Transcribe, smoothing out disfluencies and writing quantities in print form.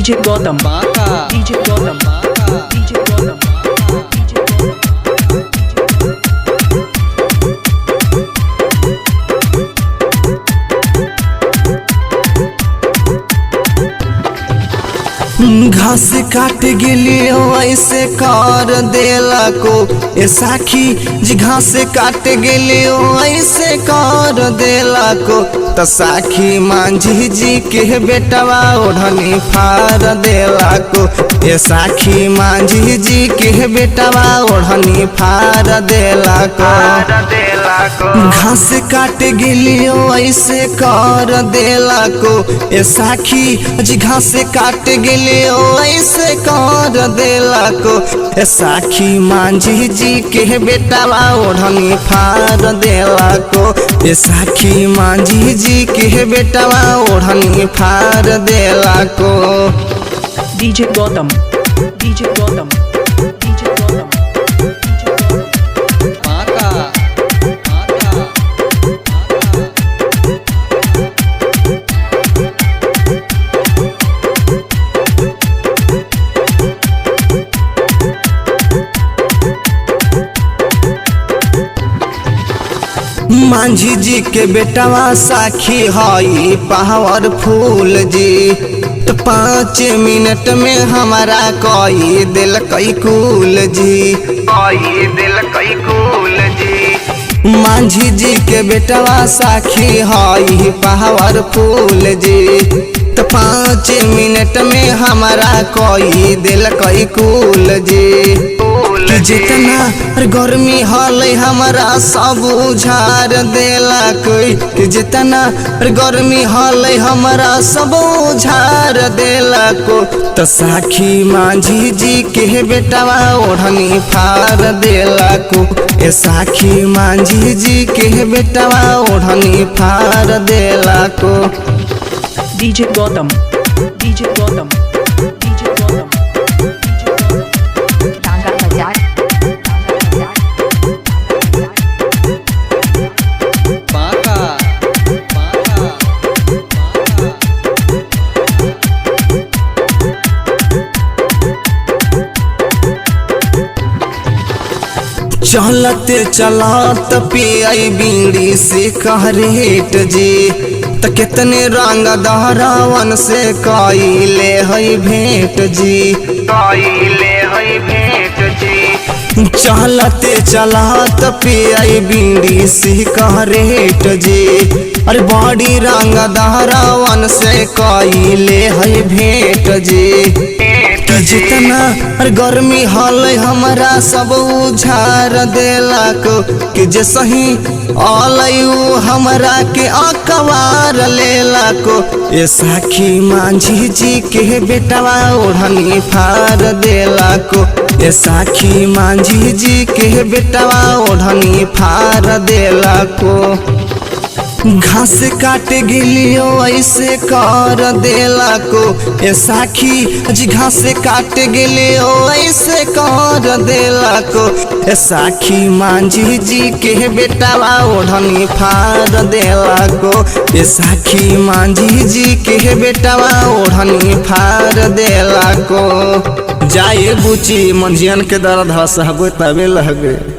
DJ Gautam Baka, DJ Gautam Baka, DJ Gautam Baka, DJ Gautam घास काट गेली ऐसे कर देला को ए साखी जी घास काट गेली ऐसे कर देला को त साखी मांझी जी के बेटवा ओढ़नी फार देला को ए साखी मांझी जी के बेटवा ओढ़नी फार देला को घास काट गेली ऐसे कर देला को ए साखी जी घास काट गेली ऐसे कर देला को ए साखी मांझी जी के बेटवा ओढ़नी फार देला को ए साखी मांझी जी के बेटवा ओढ़नी फार देला को। DJ Gautam, DJ Gautam, DJ Gautam, Baka, मांझी जी के बेटवा साखी हई पावरफुल जी तो 5 मिनट में हमारा कई दिल कई कूल जी, कई दिल कई कूल जी। मांझी जी के बेटवा साखी हई पावरफुल जी तो 5 मिनट में हमारा कई दिल कई कूल जी। कि जितना गर्मी हल हमारा सब उझार देला कोई कि जितना गर्मी हल हमारा सब उझार देला को तो साखी मांझी जी के बेटवा ओढ़नी फार देला को ए साखी मांझी जी के बेटवा ओढ़नी फार देला को। DJ Gautam, DJ Gautam, DJ Gautam, Baka, चलते चलत पियाई बीड़ी से कहरेट जी त कितने रंग दहरावन से कइले हई भेंट जी, कइले हई भेंट जी। चलते चलत पियाई बीड़ी से कहरेट जी अरे बड़ी रंग दहरावन से कइले हई भेंट जी। जितना गर्मी हल हमारा सब उझार देला को कि जे सही अलयू हमरा के अकवार लेला को ए साखी मांझी जी के बेटवा ओढ़नी फार देला को ए साखी मांझी जी के बेटवा ओढ़नी फार देला को। घास काट गेली ऐसे कर देला को ए साखी जी घास काट गेली ऐसे कर देला को ए साखी मांझी जी के बेटवा ओढ़नी फार देला को ए साखी मांझी जी के बेटवा ओढ़नी फार देला को। जाए बुची मंझियन के दर्द हसहबे तबे लहगे।